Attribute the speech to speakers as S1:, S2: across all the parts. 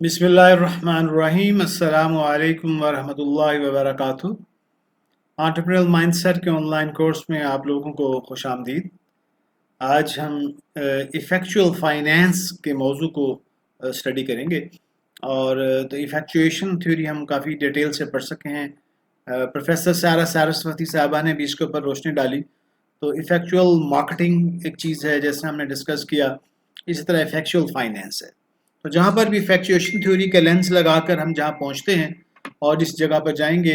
S1: بسم اللہ الرحمن الرحیم، السلام علیکم ورحمۃ اللہ وبرکاتہ۔ انٹرپرینیور مائنڈ سیٹ کے آن لائن کورس میں آپ لوگوں کو خوش آمدید۔ آج ہم ایفیکچوئل فائنینس کے موضوع کو اسٹڈی کریں گے، اور تو ایفیکچویشن تھیوری ہم کافی ڈیٹیل سے پڑھ سکے ہیں۔ پروفیسر سارا سارسوتی صاحبہ نے بھی اس کے اوپر روشنی ڈالی۔ تو ایفیکچوئل مارکیٹنگ ایک چیز ہے جیسے ہم نے ڈسکس کیا، اسی طرح ایفیکچوئل فائنینس ہے۔ تو جہاں پر بھی ایفیکچویشن تھیوری کا لینس لگا کر ہم جہاں پہنچتے ہیں اور جس جگہ پر جائیں گے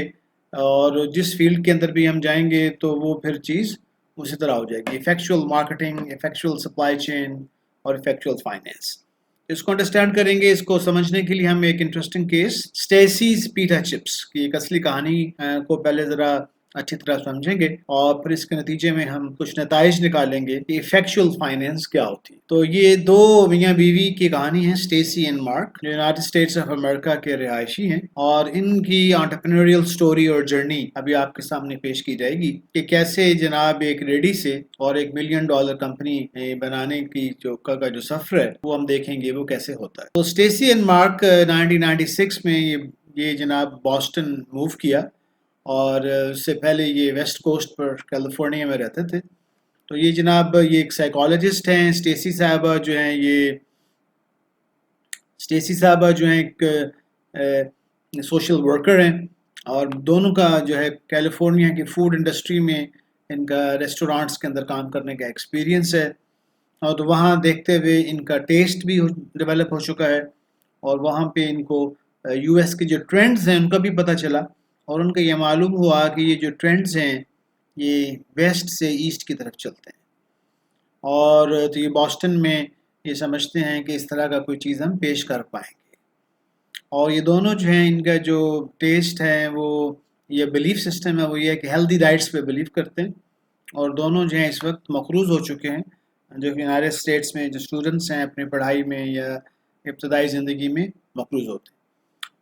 S1: اور جس فیلڈ کے اندر بھی ہم جائیں گے تو وہ پھر چیز اسی طرح ہو جائے گی۔ ایفیکچوئل مارکیٹنگ، ایفیکچوئل سپلائی چین اور ایفیکچوئل فائنینس، اس کو انڈرسٹینڈ کریں گے۔ اس کو سمجھنے کے لیے ہم ایک انٹرسٹنگ کیس اسٹیسیز پیٹا چپس کی ایک اصلی کہانی کو پہلے ذرا اچھی طرح سمجھیں گے، اور پھر اس کے نتیجے میں ہم کچھ نتائج نکالیں گے کہ ایفیکچوئل فائنینس کیا ہوتی ہے۔ تو یہ دو میاں بیوی کی کہانی ہے، اسٹیسی اینڈ مارک، جو یونائٹڈ اسٹیٹس آف امریکہ کے رہائشی ہیں، اور ان کی انٹرپرینوریل سٹوری اور جرنی ابھی آپ کے سامنے پیش کی جائے گی کہ کیسے جناب ایک ریڈی سے اور $1 ملین کمپنی بنانے کی جو سفر ہے وہ ہم دیکھیں گے وہ کیسے ہوتا ہے۔ تو اسٹیسی اینڈ مارک 1996 میں یہ جناب بوسٹن موو کیا، اور اس سے پہلے یہ ویسٹ کوسٹ پر کیلیفورنیا میں رہتے تھے۔ تو یہ جناب یہ ایک سائیکالوجسٹ ہیں، اسٹیسی صاحبہ جو ہیں ایک سوشل ورکر ہیں، اور دونوں کا جو ہے کیلیفورنیا کی فوڈ انڈسٹری میں ان کا ریسٹورانٹس کے اندر کام کرنے کا ایکسپیرینس ہے، اور تو وہاں دیکھتے ہوئے ان کا ٹیسٹ بھی ڈیولپ ہو چکا ہے، اور وہاں پہ ان کو یو ایس کے جو ٹرینڈز ہیں ان کا بھی پتہ چلا، اور ان کا یہ معلوم ہوا کہ یہ جو ٹرینڈز ہیں یہ ویسٹ سے ایسٹ کی طرف چلتے ہیں، اور تو یہ بوسٹن میں یہ سمجھتے ہیں کہ اس طرح کا کوئی چیز ہم پیش کر پائیں گے۔ اور یہ دونوں جو ہیں ان کا جو ٹیسٹ ہے وہ یہ بلیف سسٹم ہے وہ یہ ہے کہ ہیلدی ڈائٹس پہ بلیف کرتے ہیں، اور دونوں جو ہیں اس وقت مقروض ہو چکے ہیں، جو کہ یونائٹڈ اسٹیٹس میں جو اسٹوڈنٹس ہیں اپنی پڑھائی میں یا ابتدائی زندگی میں مقروض ہوتے ہیں۔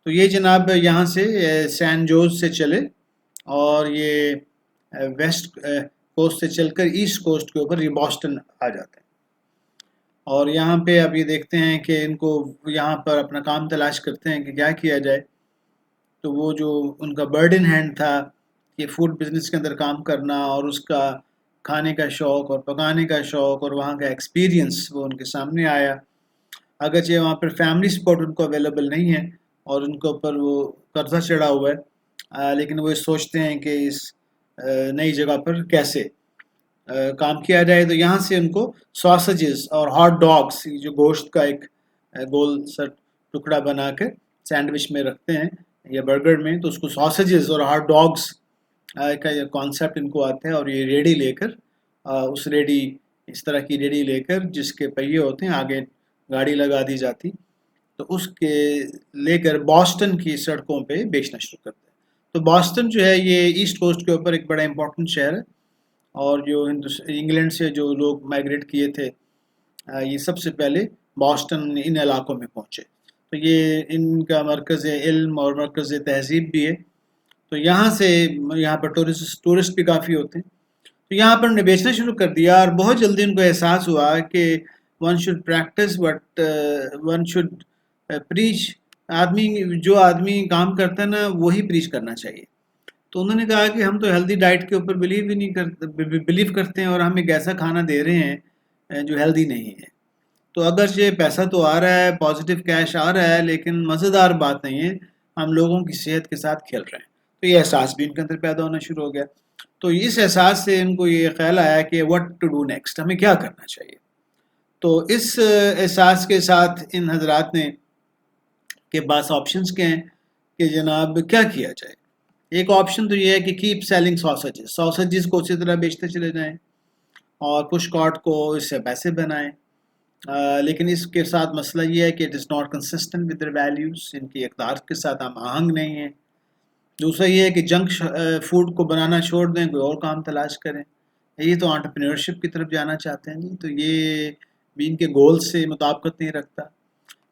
S1: تو یہ جناب یہاں سے سین جوز سے چلے، اور یہ ویسٹ کوسٹ سے چل کر ایسٹ کوسٹ کے اوپر یہ بوسٹن آ جاتے ہیں، اور یہاں پہ اب یہ دیکھتے ہیں کہ ان کو یہاں پر اپنا کام تلاش کرتے ہیں کہ کیا کیا جائے۔ تو وہ جو ان کا برڈن ہینڈ تھا کہ فوڈ بزنس کے اندر کام کرنا، اور اس کا کھانے کا شوق اور پکانے کا شوق اور وہاں کا ایکسپیرینس وہ ان کے سامنے آیا، اگرچہ وہاں پر فیملی سپورٹ ان کو اویلیبل نہیں ہے اور ان کے اوپر وہ قرضہ چڑھا ہوا ہے، لیکن وہ سوچتے ہیں کہ اس نئی جگہ پر کیسے کام کیا جائے۔ تو یہاں سے ان کو ساسیجز اور ہاٹ ڈاگس، جو گوشت کا ایک گول سا ٹکڑا بنا کے سینڈوچ میں رکھتے ہیں یا برگر میں، تو اس کو ساسیجز اور ہاٹ ڈاگس کا یہ کانسیپٹ ان کو آتا ہے، اور یہ ریڈی لے کر اس طرح کی ریڈی لے کر جس کے پہیے ہوتے ہیں، آگے گاڑی لگا دی جاتی، تو اس کے لے کر بوسٹن کی سڑکوں پہ بیچنا شروع کرتے ہیں۔ تو بوسٹن جو ہے یہ ایسٹ کوسٹ کے اوپر ایک بڑا امپورٹنٹ شہر ہے، اور جو انگلینڈ سے جو لوگ مائیگریٹ کیے تھے یہ سب سے پہلے بوسٹن ان علاقوں میں پہنچے۔ تو یہ ان کا مرکز علم اور مرکز تہذیب بھی ہے، تو یہاں پر ٹورسٹ بھی کافی ہوتے ہیں۔ تو یہاں پر انہوں نے بیچنا شروع کر دیا، اور بہت جلدی ان کو احساس ہوا کہ one should practice what one should preach. جو آدمی کام کرتا ہے نا وہی پریچ کرنا چاہیے۔ تو انہوں نے کہا کہ ہم تو ہیلدی ڈائٹ کے اوپر بلیو کرتے ہیں، اور ہم ایک ایسا کھانا دے رہے ہیں جو ہیلدی نہیں ہے۔ تو اگرچہ پیسہ تو آ رہا ہے، پازیٹیو کیش آ رہا ہے، لیکن مزیدار بات نہیں ہے، ہم لوگوں کی صحت کے ساتھ کھیل رہے ہیں۔ تو یہ احساس بھی ان کے اندر پیدا ہونا شروع ہو گیا۔ تو اس احساس سے ان کو یہ خیال آیا کہ واٹ ٹو ڈو نیکسٹ، ہمیں کیا کرنا چاہیے۔ تو اس احساس کے ساتھ ان حضرات نے کے پاس آپشنز کے ہیں کہ جناب کیا کیا جائے۔ ایک آپشن تو یہ ہے کہ کیپ سیلنگ ساسیجز کو اسی طرح بیچتے چلے جائیں، اور پش کارٹ کو اس سے پیسے بنائیں، لیکن اس کے ساتھ مسئلہ یہ ہے کہ it is not consistent with their values, ان کی اقدار کے ساتھ ہم آہنگ نہیں ہیں۔ دوسرا یہ ہے کہ جنک فوڈ کو بنانا چھوڑ دیں، کوئی اور کام تلاش کریں۔ یہ تو انٹرپرینورشپ کی طرف جانا چاہتے ہیں جی، تو یہ بھی ان کے گول سے مطابقت نہیں رکھتا۔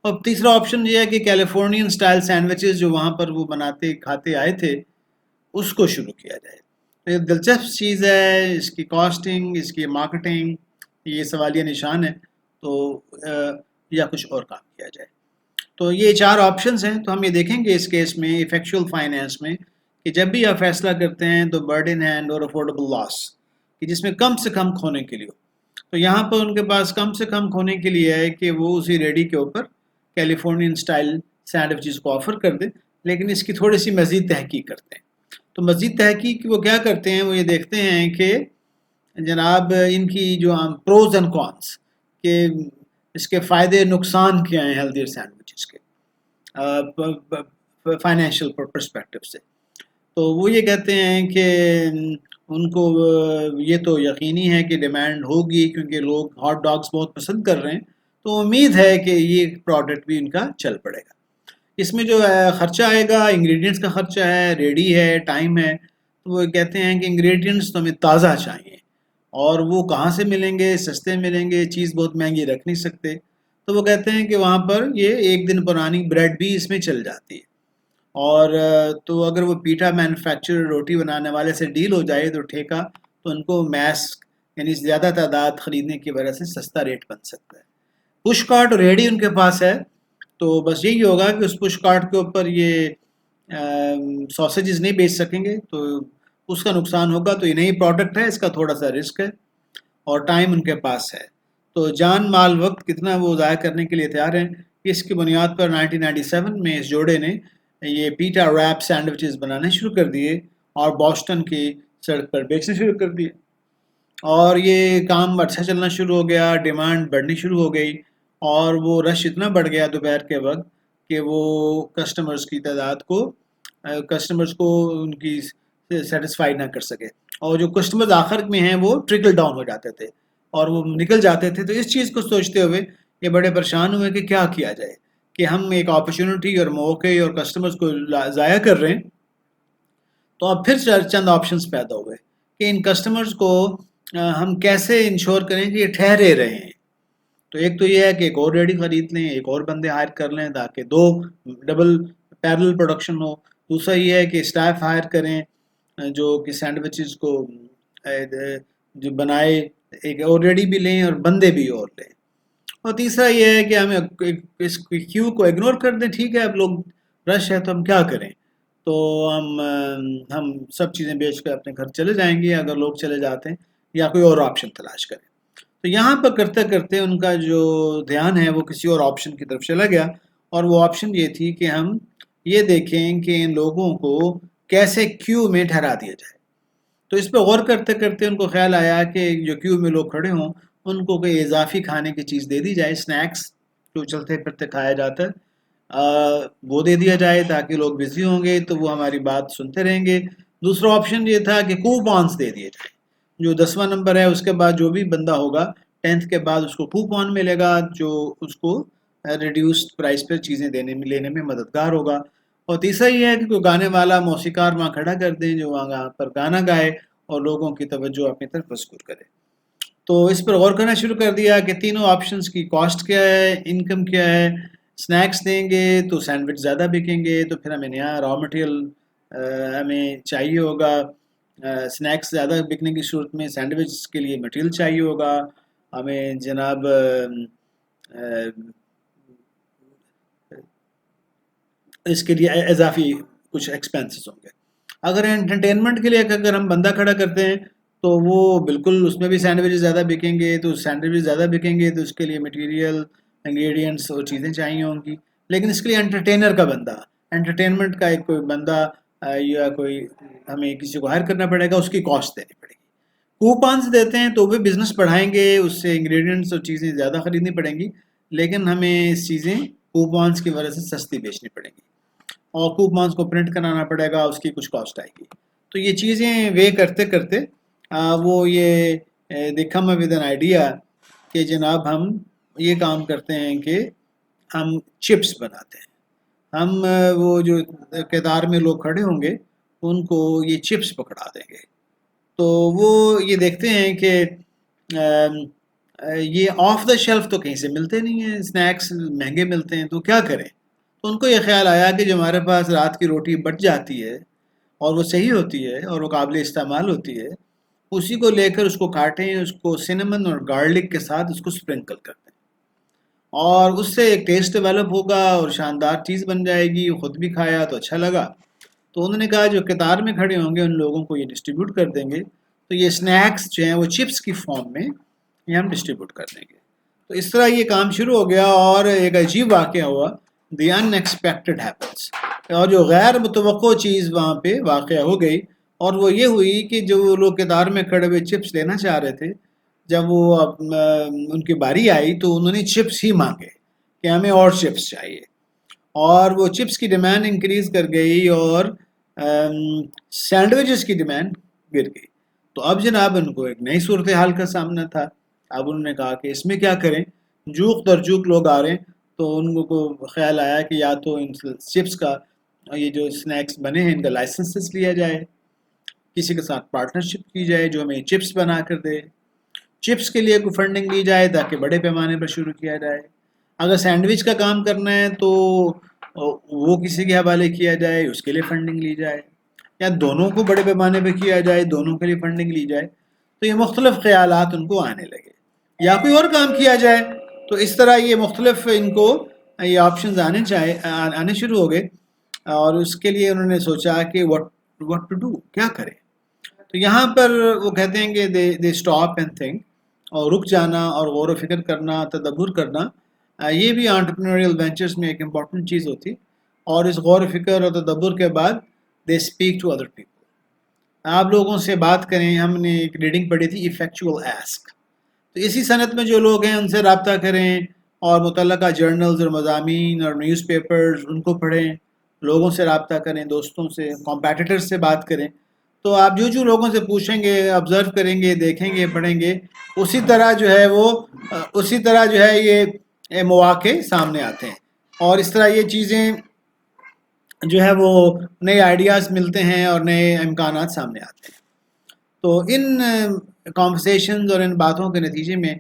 S1: اور تیسرا آپشن یہ ہے کہ کیلیفورنین سٹائل سینڈوچز جو وہاں پر وہ بناتے کھاتے آئے تھے اس کو شروع کیا جائے۔ تو یہ دلچسپ چیز ہے، اس کی کاسٹنگ، اس کی مارکیٹنگ، یہ سوالیہ نشان ہے، تو یا کچھ اور کام کیا جائے۔ تو یہ 4 آپشنز ہیں. تو ہم یہ دیکھیں گے اس کیس میں ایفیکچوئل فائنینس میں کہ جب بھی آپ فیصلہ کرتے ہیں تو برڈن ہینڈ اور افورڈیبل لاس کہ جس میں کم سے کم کھونے کے لیے ہو. تو یہاں پر ان کے پاس کم سے کم کھونے کے لیے ہے کہ وہ اسی ریڈی کے اوپر کیلیفورنین سٹائل سینڈوچز کو آفر کر دیں، لیکن اس کی تھوڑی سی مزید تحقیق کرتے ہیں. تو مزید تحقیق وہ کیا کرتے ہیں، وہ یہ دیکھتے ہیں کہ جناب ان کی جو پروز اینڈ کونس کہ اس کے فائدے نقصان کیا ہیں ہیلدیئر سینڈوچز کے فائنینشیل پرسپیکٹو سے. تو وہ یہ کہتے ہیں کہ ان کو یہ تو یقینی ہے کہ ڈیمانڈ ہوگی کیونکہ لوگ ہاٹ ڈاگس بہت پسند کر رہے ہیں، تو امید ہے کہ یہ پروڈکٹ بھی ان کا چل پڑے گا. اس میں جو خرچہ آئے گا انگریڈینٹس کا خرچہ ہے، ریڈی ہے، ٹائم ہے. تو وہ کہتے ہیں کہ انگریڈینٹس تو ہمیں تازہ چاہیے اور وہ کہاں سے ملیں گے، سستے ملیں گے، چیز بہت مہنگی رکھ نہیں سکتے. تو وہ کہتے ہیں کہ وہاں پر یہ 1 دن پرانی بریڈ بھی اس میں چل جاتی ہے. اور تو اگر وہ پیٹا مینوفیکچر روٹی بنانے والے سے ڈیل ہو جائے تو ٹھیکہ تو ان کو میس یعنی زیادہ تعداد خریدنے کی وجہ سے سستا ریٹ بن سکتا ہے. پش کارٹ اور ریڈی ان کے پاس ہے، تو بس یہی ہوگا کہ اس پش کارٹ کے اوپر یہ ساسیجز نہیں بیچ سکیں گے، تو اس کا نقصان ہوگا. تو یہ نئی پروڈکٹ ہے، اس کا تھوڑا سا رسک ہے اور ٹائم ان کے پاس ہے. تو جان مال وقت کتنا وہ ضائع کرنے کے لیے تیار ہیں. اس کی بنیاد پر 1997 میں اس جوڑے نے یہ پیٹا ریپ سینڈوچز بنانے شروع کر دیے اور بوسٹن کی سڑک پر بیچنے شروع کر دیے. اور یہ کام اچھا چلنا شروع ہو گیا، ڈیمانڈ بڑھنی شروع ہو گئی اور وہ رش اتنا بڑھ گیا دوپہر کے وقت کہ وہ کسٹمرز کی تعداد کو کسٹمرز کو ان کی سیٹسفائی نہ کر سکے. اور جو کسٹمرز آخر میں ہیں وہ ٹرکل ڈاؤن ہو جاتے تھے اور وہ نکل جاتے تھے. تو اس چیز کو سوچتے ہوئے یہ بڑے پریشان ہوئے کہ کیا کیا جائے کہ ہم ایک اپرچونٹی اور موقع اور کسٹمرز کو ضائع کر رہے ہیں. تو اب پھر چند آپشنز پیدا ہوئے کہ ان کسٹمرز کو ہم کیسے انشور کریں کہ یہ ٹھہرے رہے ہیں. تو ایک تو یہ ہے کہ ایک اور ریڈی خرید لیں، ایک اور بندے ہائر کر لیں تاکہ 2 ڈبل پیرل پروڈکشن ہو. دوسرا یہ ہے کہ اسٹاف ہائر کریں جو کہ سینڈوچز کو جو بنائے، ایک اور ریڈی بھی لیں اور بندے بھی اور لیں. اور تیسرا یہ ہے کہ ہمیں اس کیو کو اگنور کر دیں. ٹھیک ہے اب لوگ رش ہے تو ہم کیا کریں، تو ہم سب چیزیں بیچ کر اپنے گھر چلے جائیں گے اگر لوگ چلے جاتے ہیں، یا کوئی اور آپشن تلاش کریں. تو یہاں پر کرتے کرتے ان کا جو دھیان ہے وہ کسی اور آپشن کی طرف چلا گیا، اور وہ آپشن یہ تھی کہ ہم یہ دیکھیں کہ ان لوگوں کو کیسے کیو میں ٹھہرا دیا جائے. تو اس پہ غور کرتے کرتے ان کو خیال آیا کہ جو کیو میں لوگ کھڑے ہوں ان کو کوئی اضافی کھانے کی چیز دے دی جائے، سنیکس جو چلتے پھرتے کھایا جاتا ہے وہ دے دیا جائے تاکہ لوگ بزی ہوں گے تو وہ ہماری بات سنتے رہیں گے. دوسرا آپشن یہ تھا کہ کوپانس دے دیے جائیں. جو 10واں نمبر ہے اس کے بعد جو بھی بندہ ہوگا 10th کے بعد اس کو کوپان ملے گا جو اس کو ریڈیوسڈ پرائس پر چیزیں لینے میں مددگار ہوگا. اور تیسرا یہ ہے کہ کوئی گانے والا موسیقار وہاں کھڑا کر دیں جو وہاں پر گانا گائے اور لوگوں کی توجہ اپنی طرف مبذول کرے. تو اس پر غور کرنا شروع کر دیا کہ تینوں آپشنز کی کاسٹ کیا ہے، انکم کیا ہے. سنیکس دیں گے تو سینڈوچ زیادہ بکیں گے، تو پھر ہمیں نیا را مٹیریل ہمیں چاہیے ہوگا. سنیکس زیادہ بکنے کی صورت میں سینڈوچ کے لیے مٹیریل چاہیے ہوگا ہمیں جناب. اس کے لیے اضافی کچھ ایکسپینسز ہوں گے. اگر انٹرٹینمنٹ کے لیے اگر ہم بندہ کھڑا کرتے ہیں تو وہ بالکل اس میں بھی سینڈوچ زیادہ بکیں گے، تو سینڈوچ زیادہ بکیں گے تو اس کے لیے مٹیریل، انگریڈینٹس اور چیزیں چاہیے ہوں گی. لیکن اس کے لیے انٹرٹینر کا بندہ، انٹرٹینمنٹ کا ایک کوئی بندہ یا کوئی ہمیں کسی کو ہائر کرنا پڑے گا، اس کی کاسٹ دینی پڑے گی. کوپانس دیتے ہیں تو وہ بزنس بڑھائیں گے، اس سے انگریڈینٹس اور چیزیں زیادہ خریدنی پڑیں گی، لیکن ہمیں چیزیں کوپانس کی وجہ سے سستی بیچنی پڑیں گی اور کوپانس کو پرنٹ کرانا پڑے گا، اس کی کچھ کاسٹ آئے گی. تو یہ چیزیں وے کرتے کرتے وہ یہ دیکھا میں ود این آئیڈیا کہ جناب ہم یہ کام کرتے ہیں کہ ہم چپس بناتے ہیں. ہم وہ جو قطار میں لوگ کھڑے ہوں گے ان کو یہ چپس پکڑا دیں گے. تو وہ یہ دیکھتے ہیں کہ یہ آف دا شیلف تو کہیں سے ملتے نہیں ہیں، اسنیکس مہنگے ملتے ہیں، تو کیا کریں. تو ان کو یہ خیال آیا کہ جو ہمارے پاس رات کی روٹی بچ جاتی ہے اور وہ صحیح ہوتی ہے اور وہ قابل استعمال ہوتی ہے، اسی کو لے کر اس کو کاٹیں، اس کو سنمن اور گارلک کے ساتھ اس کو سپرنکل کر دیں اور اس سے ایک ٹیسٹ ڈیولپ ہوگا اور شاندار چیز بن جائے گی، خود بھی کھایا تو اچھا لگا۔ تو انہوں نے کہا جو قطار میں کھڑے ہوں گے ان لوگوں کو یہ ڈسٹریبیوٹ کر دیں گے، تو یہ اسنیکس جو ہیں وہ چپس کی فارم میں یہ ہم ڈسٹریبیوٹ کر دیں گے۔ تو اس طرح یہ کام شروع ہو گیا اور ایک عجیب واقعہ ہوا، دی ان ایکسپیکٹڈ ہیپنس، اور جو غیر متوقع چیز وہاں پہ واقع ہو گئی، اور وہ یہ ہوئی کہ جو لوگ قطار میں کھڑے ہوئے چپس لینا چاہ رہے تھے، جب وہ ان کی باری آئی تو انہوں نے چپس ہی مانگے کہ ہمیں اور چپس چاہیے، اور وہ چپس کی ڈیمانڈ انکریز کر گئی اور سینڈوچز کی ڈیمانڈ گر گئی۔ تو اب جناب ان کو ایک نئی صورتحال کا سامنا تھا۔ اب انہوں نے کہا کہ اس میں کیا کریں، جوک در جوک لوگ آ رہے ہیں، تو ان کو خیال آیا کہ یا تو ان چپس کا یہ جو اسنیکس بنے ہیں ان کا لائسنسز لیا جائے، کسی کے ساتھ پارٹنرشپ کی جائے جو ہمیں چپس بنا کر دے، چپس کے لیے کوئی فنڈنگ لی جائے تاکہ بڑے پیمانے پر شروع کیا جائے، اگر سینڈوچ کا کام کرنا ہے تو وہ کسی کے حوالے کیا جائے، اس کے لیے فنڈنگ لی جائے، یا دونوں کو بڑے پیمانے پہ کیا جائے، دونوں کے لیے فنڈنگ لی جائے۔ تو یہ مختلف خیالات ان کو آنے لگے، یا کوئی اور کام کیا جائے۔ تو اس طرح یہ مختلف ان کو یہ آپشنز آنے شروع ہو گئے، اور اس کے لیے انہوں نے سوچا کہ what to do، کیا کریں۔ تو یہاں پر وہ کہتے ہیں کہ دے اسٹاپ اینڈ تھنک، اور رک جانا اور غور و فکر کرنا، تدبر کرنا، یہ بھی انٹرپرینوریل وینچرز میں ایک امپورٹنٹ چیز ہوتی۔ اور اس غور و فکر اور تدبر کے بعد they speak to other people, آپ لوگوں سے بات کریں۔ ہم نے ایک ریڈنگ پڑھی تھی ایفیکچوئل ایسک، تو اسی صنعت میں جو لوگ ہیں ان سے رابطہ کریں، اور متعلقہ جرنلز اور مضامین اور نیوز پیپرز ان کو پڑھیں، لوگوں سے رابطہ کریں، دوستوں سے، کمپیٹیٹرز سے بات کریں۔ تو آپ جو لوگوں سے پوچھیں گے، آبزرو کریں گے، دیکھیں گے، پڑھیں گے، اسی طرح جو ہے یہ مواقع سامنے آتے ہیں، اور اس طرح یہ چیزیں جو ہے وہ نئے آئیڈیاز ملتے ہیں اور نئے امکانات سامنے آتے ہیں۔ تو ان کانورسیشنز اور ان باتوں کے نتیجے میں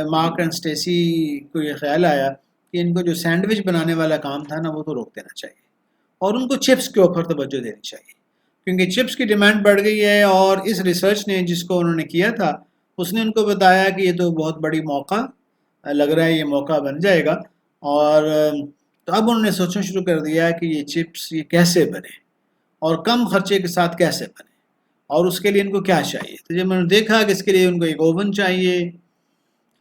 S1: مارک اینڈ اسٹیسی کو یہ خیال آیا کہ ان کو جو سینڈوچ بنانے والا کام تھا نا وہ تو روک دینا چاہیے، اور ان کو چپس کے اوپر توجہ دینی چاہیے، کیونکہ چپس کی ڈیمانڈ بڑھ گئی ہے۔ اور اس ریسرچ نے جس کو انہوں نے کیا تھا اس نے ان کو بتایا کہ یہ تو بہت بڑی موقع لگ رہا ہے، یہ موقع بن جائے گا۔ اور تو اب انہوں نے سوچنا شروع کر دیا کہ یہ چپس یہ کیسے بنے اور کم خرچے کے ساتھ کیسے بنے، اور اس کے لیے ان کو کیا چاہیے۔ تو جب انہوں نے دیکھا کہ اس کے لیے ان کو ایک اوون چاہیے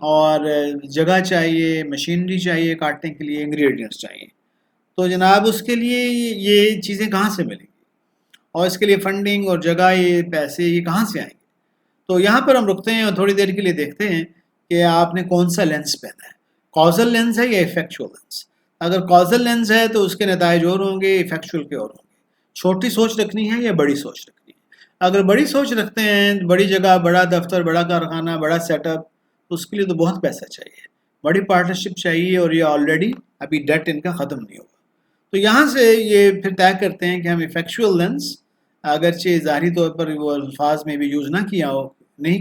S1: اور جگہ چاہیے، مشینری چاہیے کاٹنے کے لیے، انگریڈینٹس چاہیے، تو جناب اس کے لیے یہ چیزیں کہاں سے ملیں گی، اور اس کے لیے فنڈنگ اور جگہ، یہ پیسے یہ کہاں سے آئیں گے۔ تو یہاں پر ہم رکتے ہیں اور تھوڑی دیر کے لیے دیکھتے ہیں کہ آپ نے کون سا لینس پہنا ہے، کازل لینس ہے یا ایفیکچوئل لینس۔ اگر کازل لینس ہے تو اس کے نتائج اور ہوں گے، ایفیکچوئل کے اور ہوں گے۔ چھوٹی سوچ رکھنی ہے یا بڑی سوچ رکھنی ہے۔ اگر بڑی سوچ رکھتے ہیں، بڑی جگہ، بڑا دفتر، بڑا کارخانہ، بڑا سیٹ اپ، تو اس کے لیے تو بہت پیسہ چاہیے، بڑی پارٹنرشپ چاہیے، اور یہ آلریڈی ابھی ڈیٹ ان کا ختم نہیں ہوا۔ تو یہاں سے یہ پھر طے کرتے ہیں کہ ہم ایفیکچوئل لینس، اگرچہ ظاہری طور پر وہ الفاظ میں بھی یوز نہیں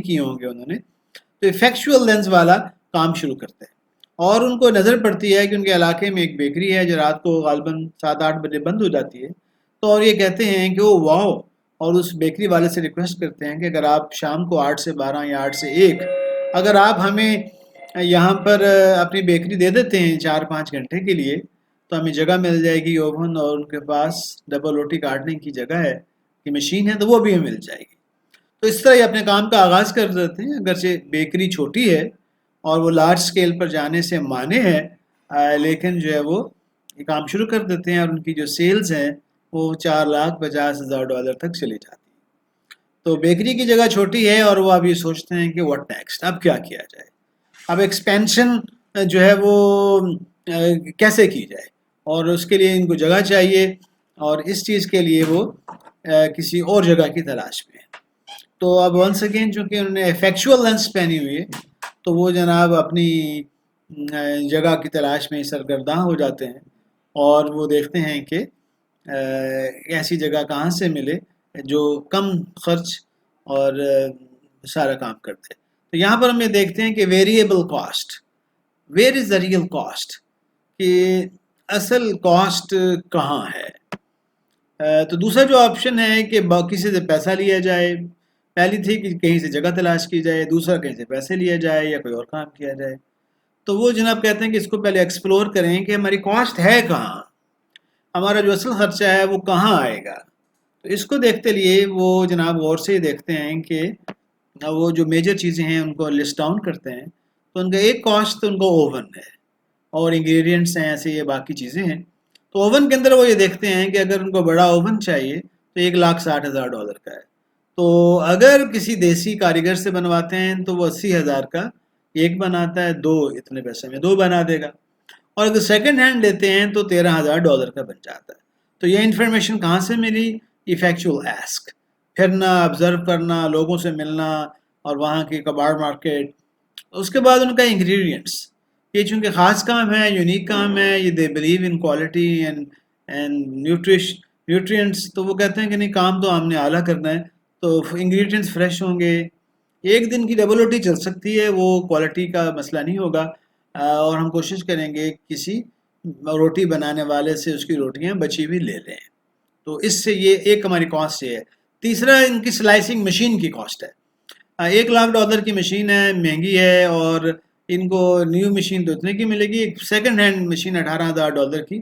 S1: کیے ہوں گے انہوں نے، تو ایفیکچوئل لینس والا کام شروع کرتے ہیں۔ اور ان کو نظر پڑتی ہے کہ ان کے علاقے میں ایک بیکری ہے جو رات کو غالباً 7-8 بجے بند ہو جاتی ہے، تو اور یہ کہتے ہیں کہ وہ واو، اور اس بیکری والے سے ریکویسٹ کرتے ہیں کہ اگر آپ شام کو 8 سے 12 یا 8 سے 1 اگر آپ ہمیں یہاں پر اپنی بیکری دے دیتے ہیں 4-5 گھنٹے کے لیے، تو ہمیں جگہ مل جائے گی، اوون، اور ان کے پاس ڈبل روٹی کاٹنے کی جگہ ہے، کی مشین ہے، تو وہ بھی ہمیں مل جائے گی۔ تو اس طرح یہ اپنے کام کا آغاز کر دیتے ہیں، اگرچہ بیکری چھوٹی ہے اور وہ لارج سکیل پر جانے سے مانے ہے، لیکن جو ہے وہ یہ کام شروع کر دیتے ہیں، اور ان کی جو سیلز ہیں وہ $4,50,000 تک چلی جاتی ہے۔ تو بیکری کی جگہ چھوٹی ہے، اور وہ اب یہ سوچتے ہیں کہ واٹ نیکسٹ، اب کیا کیا جائے، اب ایکسپینشن جو ہے وہ کیسے کی جائے، اور اس کے لیے ان کو جگہ چاہیے، اور اس چیز کے لیے وہ کسی اور جگہ کی تلاش میں ہے۔ تو اب ونس اگین چونکہ انہوں نے ایفیکچوئل لینس پہنی ہوئی ہے، تو وہ جناب اپنی جگہ کی تلاش میں سرگرداں ہو جاتے ہیں، اور وہ دیکھتے ہیں کہ ایسی جگہ کہاں سے ملے جو کم خرچ اور سارا کام کرتے۔ تو یہاں پر ہم یہ دیکھتے ہیں کہ variable cost, where is the real cost, کہ اصل کاسٹ کہاں ہے۔ تو دوسرا جو آپشن ہے کہ کسی سے پیسہ لیا جائے، پہلی تھی کہ کہیں سے جگہ تلاش کی جائے، دوسرا کہیں سے پیسے لیا جائے یا کوئی اور کام کیا جائے۔ تو وہ جناب کہتے ہیں کہ اس کو پہلے ایکسپلور کریں کہ ہماری کاسٹ ہے کہاں، ہمارا جو اصل خرچہ ہے وہ کہاں آئے گا. تو اس کو دیکھتے لیے وہ جناب غور سے دیکھتے ہیں کہ وہ جو میجر چیزیں ہیں ان کو لسٹ ڈاؤن کرتے ہیں. تو ان کا ایک کاسٹ تو ان کو اوون ہے اور انگریڈینٹس ہیں، ایسے یہ باقی چیزیں ہیں. تو اوون کے اندر وہ یہ دیکھتے ہیں کہ اگر ان کو بڑا اوون چاہیے تو $1,60,000 کا ہے. تو اگر کسی دیسی کاریگر سے بنواتے ہیں تو وہ 80,000 کا ایک بناتا ہے، دو اتنے پیسے میں دو بنا دے گا. اور اگر سیکنڈ ہینڈ لیتے ہیں تو $13,000 کا بن جاتا ہے. تو یہ انفارمیشن کہاں سے ملی؟ ایفیکچوئل ایسک، پھرنا، آبزرو کرنا، لوگوں سے ملنا اور وہاں کی کباڑ مارکیٹ. اس کے بعد ان کا انگریڈینٹس، یہ چونکہ خاص کام ہے، یونیک کام ہے، یہ they believe in quality and nutrients. تو وہ کہتے ہیں کہ نہیں، کام تو ہم نے اعلیٰ کرنا ہے تو انگریڈینٹس فریش ہوں گے. ایک دن کی ڈبل روٹی چل سکتی ہے، وہ کوالٹی کا مسئلہ نہیں ہوگا. اور ہم کوشش کریں گے کسی روٹی بنانے والے سے اس کی روٹیاں بچی ہوئی لے لیں. تو اس سے یہ ایک ہماری کاسٹ یہ ہے. تیسرا ان کی سلائسنگ مشین کی کاسٹ ہے. $1,00,000 کی مشین ہے، مہنگی ہے، اور ان کو نیو مشین تو اتنے کی ملے گی. ایک سیکنڈ ہینڈ مشین $18,000 کی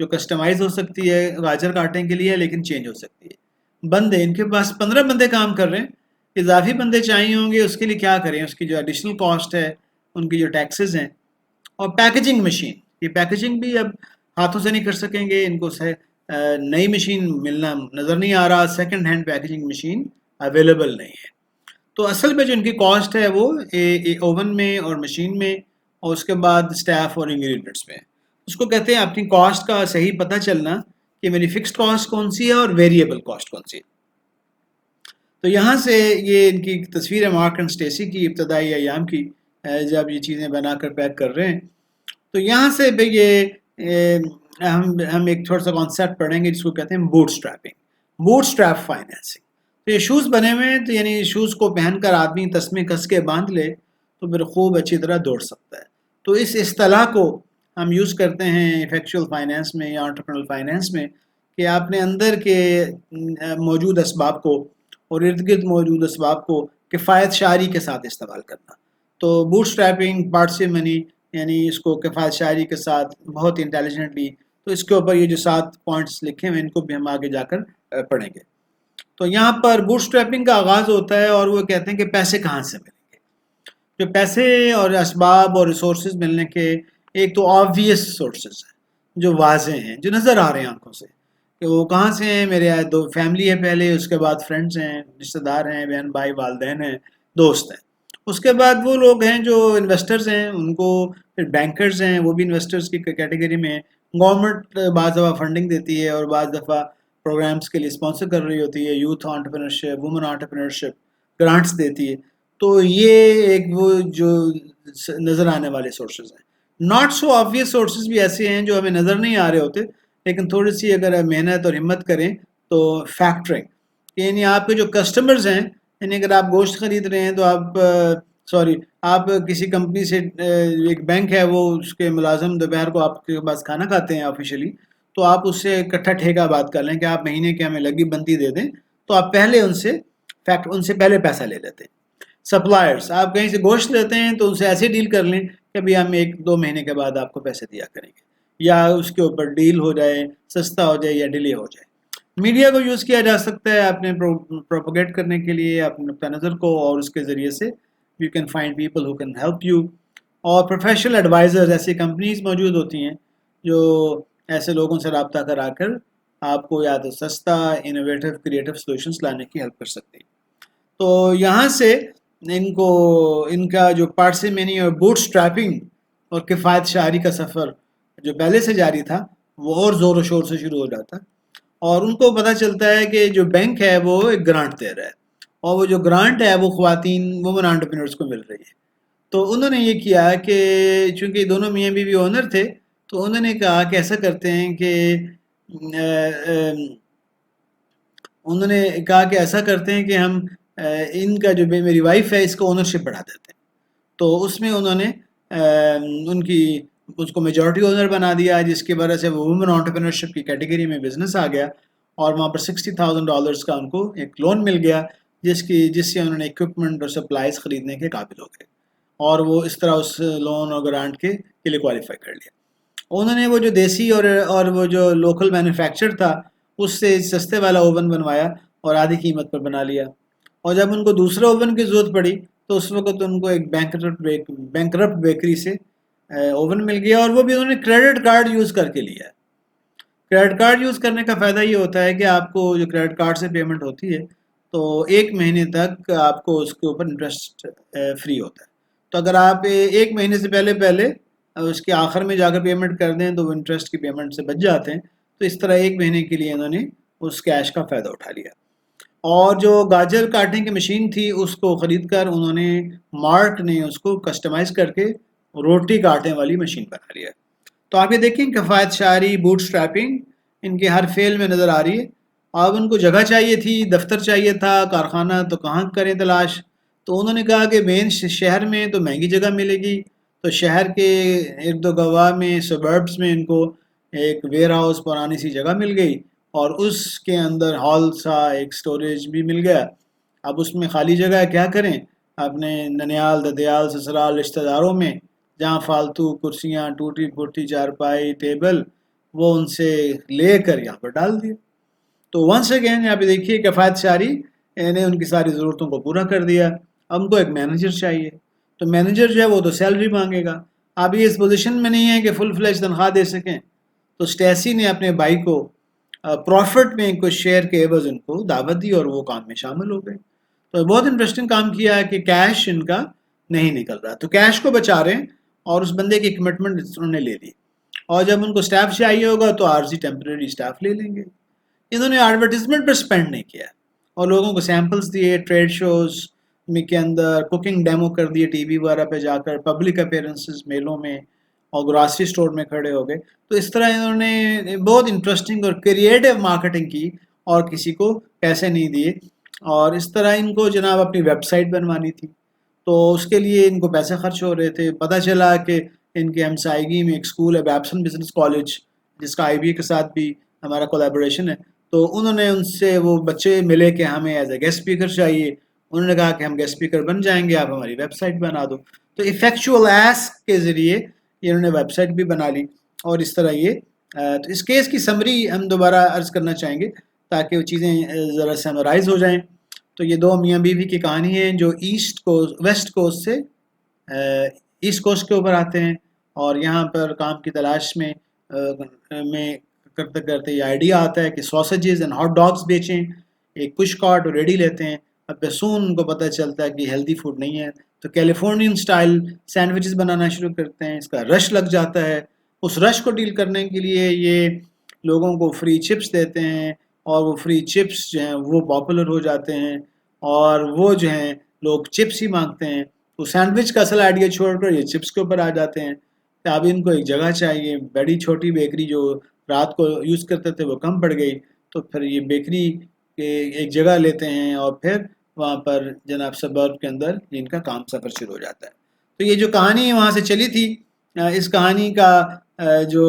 S1: جو کسٹمائز ہو سکتی ہے گاجر کاٹنے کے لیے، لیکن چینج ہو سکتی ہے. بندے ان کے پاس 15 بندے کام کر رہے ہیں، اضافی بندے چاہیے ہوں گے، اس کے لیے کیا کریں؟ اس کی جو ایڈیشنل کاسٹ ہے، ان کی جو ٹیکسز ہیں. اور پیکیجنگ مشین، یہ پیکیجنگ بھی اب ہاتھوں سے نہیں کر سکیں گے، ان کو نئی مشین ملنا نظر نہیں آ رہا، second hand packaging machine available نہیں ہے. تو اصل میں جو ان کی کاسٹ ہے وہ اوون میں اور مشین میں، اور اس کے بعد اسٹاف اور انگریڈینٹس میں. اس کو کہتے ہیں اپنی کاسٹ کا صحیح پتہ چلنا کہ میری فکسڈ کاسٹ کون سی ہے اور ویریبل کاسٹ کون سی ہے. تو یہاں سے یہ ان کی تصویر ہے مارک اینڈ اسٹیسی کی ابتدائی ایام کی، جب یہ چیزیں بنا کر پیک کر رہے ہیں. تو یہاں سے بھی یہ ہم ایک تھوڑا سا کانسیپٹ پڑھیں گے جس کو کہتے ہیں bootstrapping, bootstrap financing. تو یہ شوز بنے ہوئے ہیں، تو یعنی شوز کو پہن کر آدمی تسمے کس کے باندھ لے تو پھر خوب اچھی طرح دوڑ سکتا ہے. تو اس اصطلاح کو ہم یوز کرتے ہیں ایفیکچوئل فائنینس میں یا انٹرپرینیورل فائنینس میں، کہ اپنے اندر کے موجود اسباب کو اور ارد گرد موجود اسباب کو کفایت شعاری کے ساتھ استعمال کرنا. تو بوٹ اسٹریپنگ، پارسیمنی، یعنی اس کو کفایت شعاری کے ساتھ بہت انٹیلیجنٹلی. تو اس کے اوپر یہ جو 7 پوائنٹس لکھے ہیں ان کو بھی ہم آگے جا کر پڑھیں گے. تو یہاں پر بوٹ اسٹریپنگ کا آغاز ہوتا ہے اور وہ کہتے ہیں کہ پیسے کہاں سے ملیں گے. جو پیسے اور اسباب اور ریسورسز ملنے کے ایک تو آبویس سورسز ہیں جو واضح ہیں، جو نظر آ رہے ہیں آنکھوں سے، کہ وہ کہاں سے ہیں. میرے دو فیملی ہے پہلے، اس کے بعد فرینڈز ہیں، رشتہ دار ہیں، بہن بھائی، والدین ہیں، دوست ہیں. اس کے بعد وہ لوگ ہیں جو انویسٹرز ہیں، ان کو پھر بینکرز ہیں، وہ بھی انویسٹرز کی کیٹیگری میں ہیں. گورنمنٹ بعض دفعہ فنڈنگ دیتی ہے اور بعض دفعہ پروگرامز کے لیے اسپانسر کر رہی ہوتی ہے، youth entrepreneurship, women entrepreneurship, grants دیتی ہے. تو یہ ایک وہ جو نظر آنے والے سورسز ہیں. ناٹ سو آبویس سورسز بھی ایسے ہیں جو ہمیں نظر نہیں آ رہے ہوتے، لیکن تھوڑی سی اگر محنت اور ہمت کریں تو فیکٹرنگ، یعنی آپ کے جو کسٹمرز ہیں، یعنی اگر آپ گوشت خرید رہے ہیں تو آپ کسی کمپنی سے، ایک بینک ہے وہ اس کے ملازم دوپہر کو آپ کے پاس کھانا کھاتے ہیں آفیشیلی، تو آپ اس سے اکٹھا ٹھیکہ بات کر لیں کہ آپ مہینے کے ہمیں لگی بنتی دے دیں، تو آپ پہلے ان سے پہلے پیسہ لے لیتے ہیں. سپلائرز، آپ کہیں سے گوشت لیتے ہیں تو ان سے ایسے ڈیل کر لیں کہ ابھی ہم 1-2 مہینے کے بعد آپ کو پیسے دیا کریں گے، یا اس کے اوپر ڈیل ہو جائے، سستا ہو جائے یا ڈیلے ہو جائے. میڈیا کو یوز کیا جا سکتا ہے اپنے پروپوگیٹ کرنے کے لیے اپنے نقطہ نظر کو، اور اس کے ذریعے سے you can find people who can help you. اور پروفیشنل ایڈوائزرز، ایسی کمپنیز موجود ہوتی ہیں جو ایسے لوگوں سے رابطہ کرا کر آپ کو یا تو سستا، انوویٹو، کریٹو سولوشنز لانے کی ہیلپ کر سکتے ہیں. تو یہاں سے ان کا جو پارسیمنی اور بوٹ اسٹریپنگ اور کفایت شعاری کا سفر جو پہلے سے جاری تھا وہ اور زور و شور سے شروع ہو جاتا. اور ان کو پتہ چلتا ہے کہ جو بینک ہے وہ ایک گرانٹ دے رہا ہے، اور وہ جو گرانٹ ہے وہ خواتین، وومن انٹرپرینورز کو مل رہی ہے. تو انہوں نے یہ کیا کہ چونکہ دونوں میاں بیوی اونر تھے، تو انہوں نے کہا کہ ایسا کرتے ہیں کہ ہم ان کا جو میری وائف ہے اس کو اونرشپ بڑھا دیتے ہیں. تو اس میں انہوں نے اس کو میجورٹی اونر بنا دیا، جس کی وجہ سے وہ وومن انٹرپرینورشپ کی کیٹیگری میں بزنس آ گیا، اور وہاں پر $60,000 کا ان کو ایک لون مل گیا، جس سے انہوں نے اکوپمنٹ اور سپلائز خریدنے کے قابل ہو گئے. اور وہ اس طرح اس لون اور گرانٹ کے لیے کوالیفائی کر لیا. انہوں نے وہ جو دیسی اور وہ جو لوکل مینوفیکچر تھا اس سے سستے والا اوون بنوایا اور آدھی قیمت پر بنا لیا. اور جب ان کو دوسرے اوون کی ضرورت پڑی تو اس وقت ان کو ایک بینکرپٹ بیکری سے اوون مل گیا، اور وہ بھی انہوں نے کریڈٹ کارڈ یوز کر کے لیا. کریڈٹ کارڈ یوز کرنے کا فائدہ یہ ہوتا ہے کہ آپ کو جو کریڈٹ کارڈ سے پیمنٹ ہوتی ہے تو 1 مہینے تک آپ کو اس کے اوپر انٹرسٹ فری ہوتا ہے. تو اگر آپ 1 مہینے سے پہلے اس کے آخر میں جا کر پیمنٹ کر دیں تو وہ انٹرسٹ کی پیمنٹ سے بچ جاتے ہیں. تو اس طرح 1 مہینے کے لیے انہوں نے اس کیش کا فائدہ اٹھا لیا. اور جو گاجر کاٹنے کی مشین تھی اس کو خرید کر انہوں نے مارٹ نے اس کو کسٹمائز کر کے روٹی کاٹنے والی مشین بنا لیا. تو آپ یہ دیکھیں کفایت شعری، بوٹ سٹریپنگ ان کے ہر فعل میں نظر آ رہی ہے. اب ان کو جگہ چاہیے تھی، دفتر چاہیے تھا، کارخانہ، تو کہاں کریں تلاش. تو انہوں نے کہا کہ مین شہر میں تو مہنگی جگہ ملے گی، تو شہر کے ارد و گواہ میں سبربس میں ان کو ایک ویئر ہاؤس پرانی سی جگہ مل گئی، اور اس کے اندر ہال سا ایک سٹوریج بھی مل گیا. اب اس میں خالی جگہ ہے، کیا کریں؟ اپنے ننیال، ددیال، سسرال، رشتہ داروں میں جہاں فالتو کرسیاں، ٹوٹی پھوٹی چارپائی، ٹیبل، وہ ان سے لے کر یہاں پر ڈال دیے. تو ونس اگین یہاں پہ دیکھیے کفایت شعری نے ان کی ساری ضرورتوں کو پورا کر دیا. اب ان کو ایک مینیجر چاہیے، تو مینیجر جو ہے وہ تو سیلری مانگے گا. اب یہ اس پوزیشن میں نہیں ہے کہ فل فلیش تنخواہ دے سکیں. تو اسٹیسی نے اپنے بھائی کو پروفٹ میں کچھ شیئر کے عوض ان کو دعوت دی اور وہ کام میں شامل ہو گئے. تو بہت انٹرسٹنگ کام کیا ہے کہ کیش ان کا نہیں نکل رہا، تو کیش کو بچا رہے ہیں اور اس بندے کی کمٹمنٹ انہوں نے لے لی. اور جب ان کو سٹاف چاہیے ہوگا تو عارضی ٹیمپریری سٹاف لے لیں گے. انہوں نے ایڈورٹیزمنٹ پر سپینڈ نہیں کیا اور لوگوں کو سیمپلز دیے، ٹریڈ شوز میں کے اندر کوکنگ ڈیمو کر دیے، ٹی وی وغیرہ پہ جا کر پبلک اپیرنسز میلوں میں اور گراسری سٹور میں کھڑے ہو گئے. تو اس طرح انہوں نے بہت انٹرسٹنگ اور کریٹو مارکیٹنگ کی اور کسی کو پیسے نہیں دیے. اور اس طرح ان کو جناب اپنی ویب سائٹ بنوانی تھی، تو اس کے لیے ان کو پیسے خرچ ہو رہے تھے. پتہ چلا کہ ان کے ہمسائیگی میں ایک اسکول ہے بیپسن بزنس کالج، جس کا IBA کے ساتھ بھی ہمارا کولیبوریشن ہے. تو انہوں نے ان سے وہ بچے ملے کہ ہمیں ایز اے گیسٹ اسپیکر چاہیے. انہوں نے کہا کہ ہم گیسٹ اسپیکر بن جائیں گے، آپ ہماری ویب سائٹ بنا دو. تو ایفیکچوئل ایسک کے ذریعے انہوں نے ویب سائٹ بھی بنا لی. اور اس طرح یہ تو اس کیس کی سمری ہم دوبارہ عرض کرنا چاہیں گے تاکہ وہ چیزیں ذرا سمرائز ہو جائیں. تو یہ دو میاں بیوی کی کہانی ہے جو ویسٹ کوسٹ سے ایسٹ کوسٹ کے اوپر آتے ہیں، اور یہاں پر کام کی تلاش میں کرتے کرتے یہ آئیڈیا آتا ہے کہ سوسیجز اینڈ ہاٹ ڈاگس بیچیں. ایک پش کارٹ اور ریڈی لیتے ہیں. اب بسون ان کو پتہ چلتا ہے کہ ہیلدی فوڈ نہیں ہے، تو کیلیفورنین سٹائل سینڈوچز بنانا شروع کرتے ہیں. اس کا رش لگ جاتا ہے. اس رش کو ڈیل کرنے کے لیے یہ لوگوں کو فری چپس دیتے ہیں، اور وہ فری چپس جو ہیں وہ پاپولر ہو جاتے ہیں، اور وہ جو ہیں لوگ چپس ہی مانگتے ہیں. تو سینڈوچ کا اصل آئیڈیا چھوڑ کر یہ چپس کے اوپر آ جاتے ہیں. کہ اب ان کو ایک جگہ چاہیے. بڑی چھوٹی بیکری جو رات کو یوز کرتے تھے وہ کم پڑ گئی، تو پھر یہ بیکری کے ایک جگہ لیتے ہیں اور پھر وہاں پر جناب سبرب کے اندر ان کا کام سفر شروع ہو جاتا ہے. تو یہ جو کہانی وہاں سے چلی تھی، اس کہانی کا جو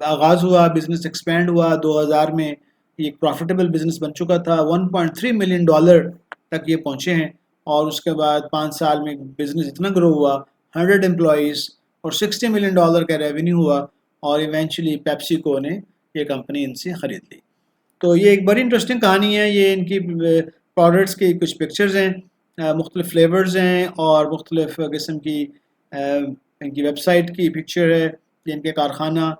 S1: آغاز ہوا، بزنس ایکسپینڈ ہوا 2000 میں، یہ ایک پروفیٹیبل بزنس بن چکا تھا. $1.3 ملین تک یہ پہنچے ہیں، اور اس کے بعد 5 سال میں بزنس اتنا گرو ہوا، 100 امپلائیز اور $60 ملین کا ریونیو ہوا، اور ایونچولی پیپسی کو نے یہ کمپنی ان سے خرید لی. تو یہ ایک بڑی انٹرسٹنگ کہانی ہے. یہ ان کی پروڈکٹس کی کچھ پکچرز ہیں، مختلف فلیورز ہیں اور مختلف قسم کی ان کی ویب سائٹ کی پکچر ہے. یہ ان کے کارخانہ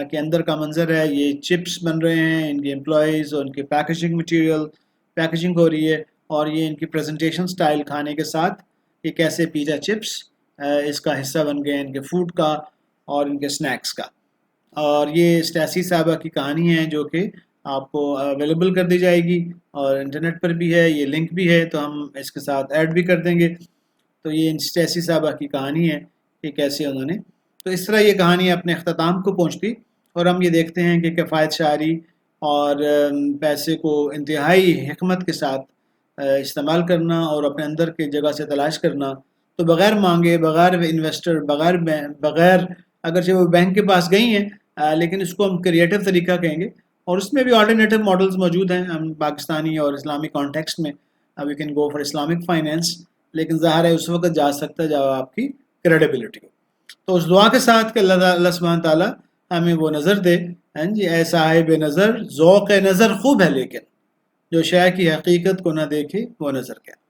S1: کے اندر کا منظر ہے. یہ چپس بن رہے ہیں، ان کے امپلائیز اور ان کے پیکیجنگ ہو رہی ہے، اور یہ ان کی پریزنٹیشن سٹائل کھانے کے ساتھ یہ کیسے پیزا چپس اس کا حصہ بن گئے ان کے فوڈ کا اور ان کے سنیکس کا. اور یہ اسٹیسی صاحبہ کی کہانی ہے جو کہ آپ کو اویلیبل کر دی جائے گی، اور انٹرنیٹ پر بھی ہے، یہ لنک بھی ہے تو ہم اس کے ساتھ ایڈ بھی کر دیں گے. تو یہ اسٹیسی صاحبہ کی کہانی ہے کہ کیسے انہوں نے، تو اس طرح یہ کہانی اپنے اختتام کو پہنچتی. اور ہم یہ دیکھتے ہیں کہ کفایت شعری اور پیسے کو انتہائی حکمت کے ساتھ استعمال کرنا اور اپنے اندر کی جگہ سے تلاش کرنا، تو بغیر مانگے، بغیر انویسٹر، بغیر اگرچہ وہ بینک کے پاس گئی ہیں، لیکن اس کو ہم کریٹو طریقہ کہیں گے. اور اس میں بھی آلٹرنیٹیو ماڈلز موجود ہیں. ہم پاکستانی اور اسلامی کانٹیکسٹ میں we can go for Islamic finance, لیکن ظاہر ہے اس وقت جا سکتا ہے جب آپ کی کریڈیبلٹی کو. تو اس دعا کے ساتھ کہ اللہ سبحانہ تعالیٰ ہمیں وہ نظر دے. ہاں جی، اے صاحب نظر ذوق نظر خوب ہے لیکن جو شے کی حقیقت کو نہ دیکھے وہ نظر کیا.